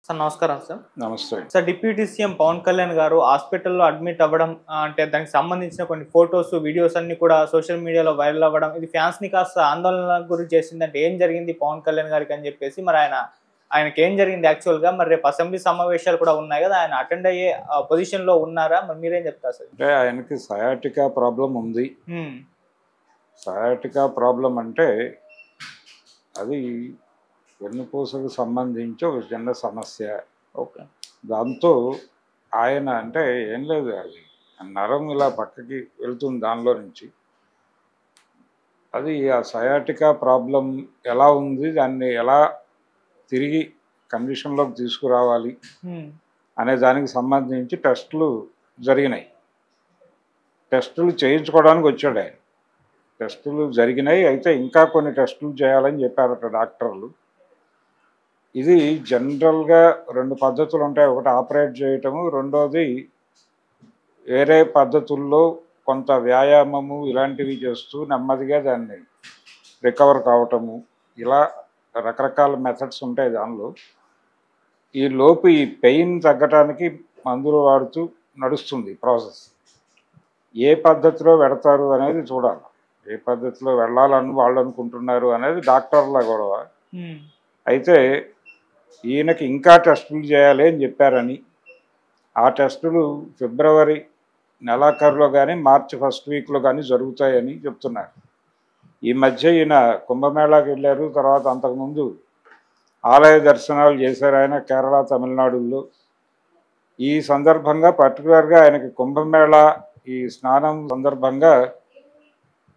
Sir నమస్కారం sir. నమస్తే. Sir deputy CM Pavan Kalyan garu హాస్పిటల్‌లో అడ్మిట్ అవ్వడం అంటే దానికి సంబంధించిన కొన్ని ఫోటోస్, వీడియోస్ అన్నీ కూడా సోషల్ మీడియాలో వైరల్ అవ్వడం ఇది ఫ్యాన్స్‌ని కాస్త ఆందోళనకు గురి చేసిందంటే ఏం జరిగింది పవన్ కళ్యాణ్ గారికి అని చెప్పేసి మరి ఆయనకేం జరిగింది యాక్చువల్‌గా? మరి రేపు అసెంబ్లీ సమావేశాలు కూడా ఉన్నాయి గదా! ఆయన అటెండ్ అయ్యే పొజిషన్‌లో ఉన్నారా? మరి మీరేం చెప్తారు సార్? అంటే ఆయనకి సయాటికా ప్రాబ్లమ్ ఉంది. హ్మ్. సయాటికా ప్రాబ్లమ్ అంటే అది వెన్నుపూసకు సంబంధించి ఒక చిన్న సమస్య. ఓకే. దాంతో ఆయన అంటే ఏం లేదు, అది నరం ఇలా పక్కకి వెళ్తుంది దానిలో నుంచి. అది ఆ సయాటికా ప్రాబ్లం ఎలా ఉంది, దాన్ని ఎలా తిరిగి కండిషన్‌లోకి తీసుకురావాలి హ్మ్. అనే దానికి సంబంధించి టెస్టులు జరిగినాయి. టెస్టులు చేయించుకోవడానికి వచ్చాడాయన. టెస్టులు జరిగినాయి. అయితే ఇంకా కొన్ని టెస్టులు చేయాలని చెప్పారట డాక్టర్లు. ఇది జనరల్‌గా 2 పద్ధతులుంటాయి. ఒకటి ఆపరేట్ చేయటము, రెండోది వేరే పద్ధతుల్లో కొంత వ్యాయామము ఇలాంటివి చేస్తూ నెమ్మదిగా దాన్ని రికవర్ కావటము. ఇలా రకరకాల మెథడ్స్ ఉంటాయి దానిలో. ఈలోపు ఈ పెయిన్ తగ్గటానికి మందులు వాడుతూ నడుస్తుంది ప్రాసెస్. ఏ పద్ధతిలో వెడతారు అనేది చూడాలి. ఏ పద్ధతిలో వెళ్ళాలని వాళ్ళు అనుకుంటున్నారు అనేది డాక్టర్ల గొడవ. హ్మ్. అయితే ఈయనకి ఇంకా టెస్టులు చేయాలి అని చెప్పారని, ఆ టెస్టులు ఫిబ్రవరి నెలాఖరులో కానీ మార్చి ఫస్ట్ వీక్లో కానీ జరుగుతాయని చెప్తున్నారు. ఈ మధ్య ఈయన కుంభమేళాకి వెళ్ళారు. తర్వాత అంతకుముందు ఆలయ దర్శనాలు చేశారు ఆయన కేరళ, తమిళనాడుల్లో. ఈ సందర్భంగా పర్టికులర్గా ఆయనకి కుంభమేళా ఈ స్నానం సందర్భంగా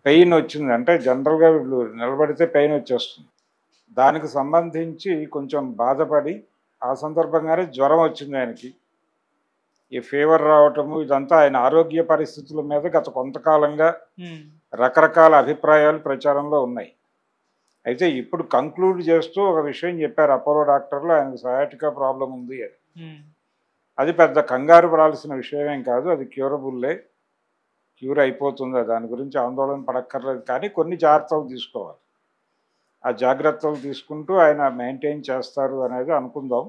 పెయిన్ వచ్చింది. అంటే జనరల్గా వీళ్ళు నిలబడితే పెయిన్ వచ్చేస్తుంది. దానికి సంబంధించి కొంచెం బాధపడి ఆ సందర్భంగానే జ్వరం వచ్చింది ఆయనకి. ఈ ఫీవర్ రావటము ఇదంతా ఆయన ఆరోగ్య పరిస్థితుల మీద గత కొంతకాలంగా హ్మ్. రకరకాల అభిప్రాయాలు ప్రచారంలో ఉన్నాయి. అయితే ఇప్పుడు కంక్లూడ్ చేస్తూ ఒక విషయం చెప్పారు అపోలో డాక్టర్లు, ఆయనకు సయాటికా ప్రాబ్లం ఉంది అని. హ్మ్. అది పెద్ద కంగారు పడాల్సిన విషయమేం కాదు, అది క్యూరబుల్లే, క్యూర్ అయిపోతుంది, దాని గురించి ఆందోళన పడక్కర్లేదు. కానీ కొన్ని జాగ్రత్తలు తీసుకోవాలి. ఆ జాగ్రత్తలు తీసుకుంటూ ఆయన మెయింటైన్ చేస్తారు అనేది అనుకుందాం.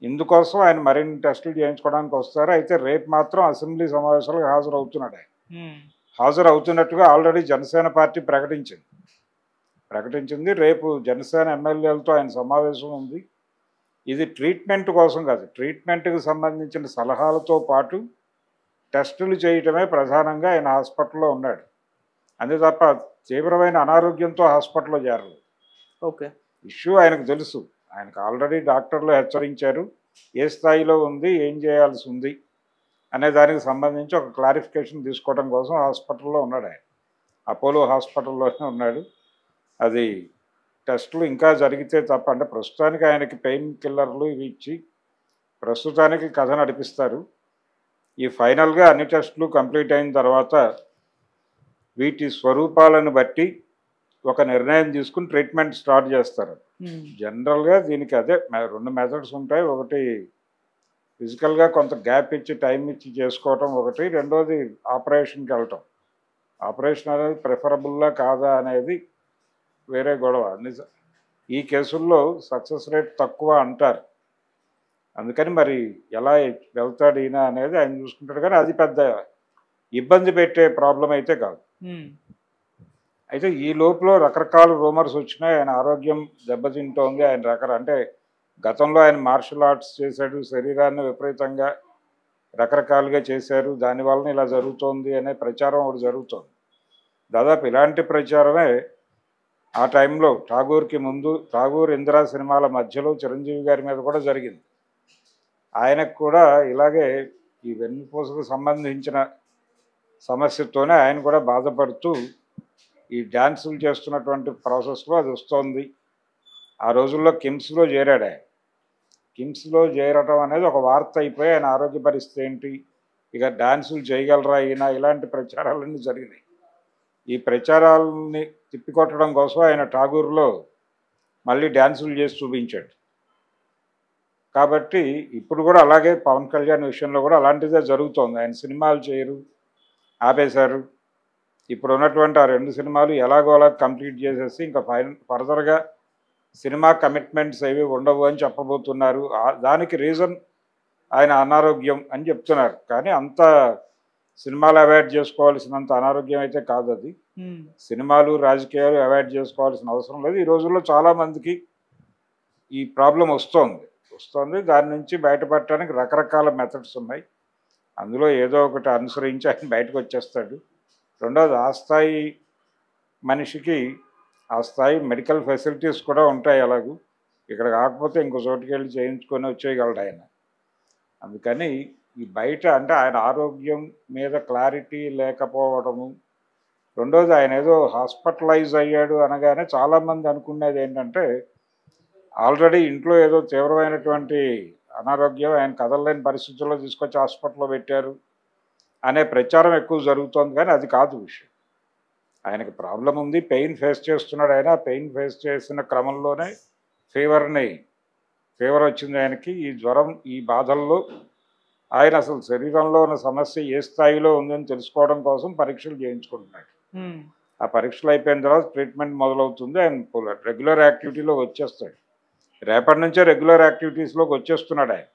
ఇందుకోసం ఆయన మరిన్ని టెస్టులు చేయించుకోవడానికి వస్తారు. అయితే రేపు మాత్రం అసెంబ్లీ సమావేశాలకు హాజరవుతున్నాడు ఆయన. హ్మ్. హాజరవుతున్నట్టుగా ఆల్రెడీ జనసేన పార్టీ ప్రకటించింది. రేపు జనసేన ఎమ్మెల్యేలతో ఆయన సమావేశం ఉంది. ఇది ట్రీట్మెంట్ కోసం కాదు, ట్రీట్మెంట్కి సంబంధించిన సలహాలతో పాటు టెస్టులు చేయటమే ప్రధానంగా ఆయన హాస్పిటల్లో ఉన్నాడు. అంతే తప్ప తీవ్రమైన అనారోగ్యంతో హాస్పిటల్లో చేరలేదు. ఓకే. ఇష్యూ ఆయనకు తెలుసు. ఆయనకు ఆల్రెడీ డాక్టర్లు హెచ్చరించారు. ఏ స్థాయిలో ఉంది, ఏం చేయాల్సి ఉంది అనే దానికి సంబంధించి ఒక క్లారిఫికేషన్ తీసుకోవడం కోసం హాస్పిటల్లో ఉన్నాడు ఆయన. అపోలో హాస్పిటల్లోనే ఉన్నాడు. అది టెస్టులు ఇంకా జరిగితే తప్ప, అంటే ప్రస్తుతానికి ఆయనకి పెయిన్ కిల్లర్లు ఇవి ఇచ్చి ప్రస్తుతానికి కథ నడిపిస్తారు. ఈ ఫైనల్గా అన్ని టెస్టులు కంప్లీట్ అయిన తర్వాత వీటి స్వరూపాలను బట్టి ఒక నిర్ణయం తీసుకుని ట్రీట్మెంట్ స్టార్ట్ చేస్తారు. హ్మ్. జనరల్గా దీనికి అదే 2 మెథడ్స్ ఉంటాయి. ఒకటి ఫిజికల్గా కొంత గ్యాప్ ఇచ్చి టైం ఇచ్చి చేసుకోవటం ఒకటి, రెండోది ఆపరేషన్కి వెళ్ళటం. ఆపరేషన్ అనేది ప్రిఫరబుల్లా కాదా అనేది వేరే గొడవ. ఈ కేసుల్లో సక్సెస్ రేట్ తక్కువ అంటారు. అందుకని మరి ఎలా వెళ్తాడు ఈయన అనేది ఆయన చూసుకుంటాడు. కానీ అది పెద్ద ఇబ్బంది పెట్టే ప్రాబ్లం అయితే కాదు. హ్మ్. అయితే ఈ లోపల రకరకాల రూమర్స్ వచ్చినాయి. ఆయన ఆరోగ్యం దెబ్బతింటోంది. ఆయన అంటే గతంలో ఆయన మార్షల్ ఆర్ట్స్ చేశాడు, శరీరాన్ని విపరీతంగా రకరకాలుగా చేశారు, దానివలన ఇలా జరుగుతోంది అనే ప్రచారం ఒకటి జరుగుతోంది. దాదాపు ఇలాంటి ప్రచారమే ఆ టైంలో ఠాగూర్కి ముందు, ఠాగూర్ ఇందిరా సినిమాల మధ్యలో చిరంజీవి గారి మీద కూడా జరిగింది. ఆయనకు కూడా ఇలాగే ఈ వెన్నుపూసకు సంబంధించిన సమస్యతోనే ఆయన కూడా బాధపడుతూ ఈ డ్యాన్సులు చేస్తున్నటువంటి ప్రాసెస్లో అది వస్తోంది. ఆ రోజుల్లో కిమ్స్లో చేరాడు ఆయన. కిమ్స్లో చేరటం అనేది ఒక వార్త అయిపోయి ఆయన ఆరోగ్య పరిస్థితి ఏంటి, ఇక డ్యాన్సులు చేయగలరా ఈయన, ఇలాంటి ప్రచారాలన్నీ జరిగినాయి. ఈ ప్రచారాలని తిప్పికొట్టడం కోసం ఆయన ఠాగూర్లో మళ్ళీ డ్యాన్సులు చేసి చూపించాడు. కాబట్టి ఇప్పుడు కూడా అలాగే పవన్ కళ్యాణ్ విషయంలో కూడా అలాంటిదే జరుగుతోంది. ఆయన సినిమాలు చేయరు, ఆపేశారు. ఇప్పుడు ఉన్నటువంటి ఆ 2 సినిమాలు ఎలాగోలా కంప్లీట్ చేసేసి ఇంకా ఫర్దర్గా సినిమా కమిట్మెంట్స్ ఏవి ఉండవు అని చెప్పబోతున్నారు. దానికి రీజన్ ఆయన అనారోగ్యం అని చెప్తున్నారు. కానీ అంత సినిమాలు అవాయిడ్ చేసుకోవాల్సినంత అనారోగ్యం అయితే కాదు అది. సినిమాలు రాజకీయాలు అవాయిడ్ చేసుకోవాల్సిన అవసరం లేదు. ఈ రోజుల్లో చాలామందికి ఈ ప్రాబ్లం వస్తుంది. దాని నుంచి బయటపడటానికి రకరకాల మెథడ్స్ ఉన్నాయి. అందులో ఏదో ఒకటి అనుసరించి ఆయన బయటకు వచ్చేస్తాడు. రెండోది ఆ స్థాయి మనిషికి ఆ స్థాయి మెడికల్ ఫెసిలిటీస్ కూడా ఉంటాయి. అలాగూ ఇక్కడ కాకపోతే ఇంకో చోటుకి వెళ్ళి చేయించుకొని వచ్చేయగలడు ఆయన. అందుకని ఈ బయట అంటే ఆయన ఆరోగ్యం మీద క్లారిటీ లేకపోవడము, రెండోది ఆయన ఏదో హాస్పిటలైజ్ అయ్యాడు అనగానే చాలామంది అనుకునేది ఏంటంటే ఆల్రెడీ ఇంట్లో ఏదో తీవ్రమైనటువంటి అనారోగ్యం, ఆయన కదలలేని పరిస్థితుల్లో తీసుకొచ్చి హాస్పిటల్లో పెట్టారు అనే ప్రచారం ఎక్కువ జరుగుతోంది. కానీ అది కాదు విషయం. ఆయనకి ప్రాబ్లం ఉంది, పెయిన్ ఫేస్ చేస్తున్నాడు. ఆయన పెయిన్ ఫేస్ చేసిన క్రమంలోనే ఫీవర్ వచ్చింది ఆయనకి. ఈ జ్వరం, ఈ బాధల్లో ఆయన అసలు శరీరంలో ఉన్న సమస్య ఏ స్థాయిలో ఉందని తెలుసుకోవడం కోసం పరీక్షలు చేయించుకుంటున్నాడు. ఆ పరీక్షలు అయిపోయిన తర్వాత ట్రీట్మెంట్ మొదలవుతుంది. ఆయన రెగ్యులర్ యాక్టివిటీలో వచ్చేస్తాడు. రేపటి నుంచే రెగ్యులర్ యాక్టివిటీస్లోకి వచ్చేస్తున్నాడు ఆయన.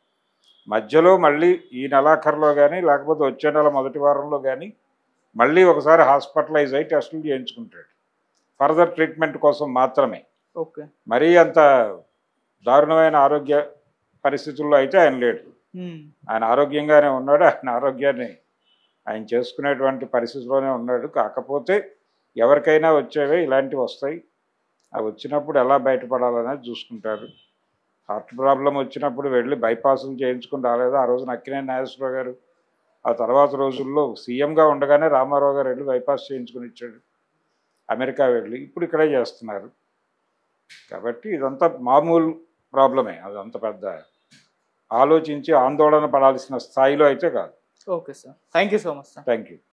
మధ్యలో మళ్ళీ ఈ నెలాఖరులో కానీ లేకపోతే వచ్చే నెల మొదటి వారంలో కానీ మళ్ళీ ఒకసారి హాస్పిటలైజ్ అయ్యి టెస్టులు చేయించుకుంటాడు. ఫర్దర్ ట్రీట్మెంట్ కోసం మాత్రమే. ఓకే. మరీ అంత దారుణమైన ఆరోగ్య పరిస్థితుల్లో అయితే ఆయన లేడు. ఆయన ఆరోగ్యంగానే ఉన్నాడు. ఆయన ఆరోగ్యాన్ని ఆయన చేసుకునేటువంటి పరిస్థితిలోనే ఉన్నాడు. కాకపోతే ఎవరికైనా వచ్చేవే ఇలాంటివి వస్తాయి. అవి వచ్చినప్పుడు ఎలా బయటపడాలనేది చూసుకుంటారు. హార్ట్ ప్రాబ్లం వచ్చినప్పుడు వెళ్ళి బైపాసులు చేయించుకుని రాలేదు. ఆ రోజున అక్కినేని నాగేశ్వరరావు గారు ఆ తర్వాత రోజుల్లో సీఎంగా ఉండగానే రామారావు గారు వెళ్ళి బైపాస్ చేయించుకుని ఇచ్చాడు అమెరికా వెళ్ళి. ఇప్పుడు ఇక్కడే చేస్తున్నారు. కాబట్టి ఇదంతా మామూలు ప్రాబ్లమే. అదంత పెద్ద ఆలోచించి ఆందోళన పడాల్సిన స్థాయిలో అయితే కాదు. Okay sir, thank you so much sir. Thank you.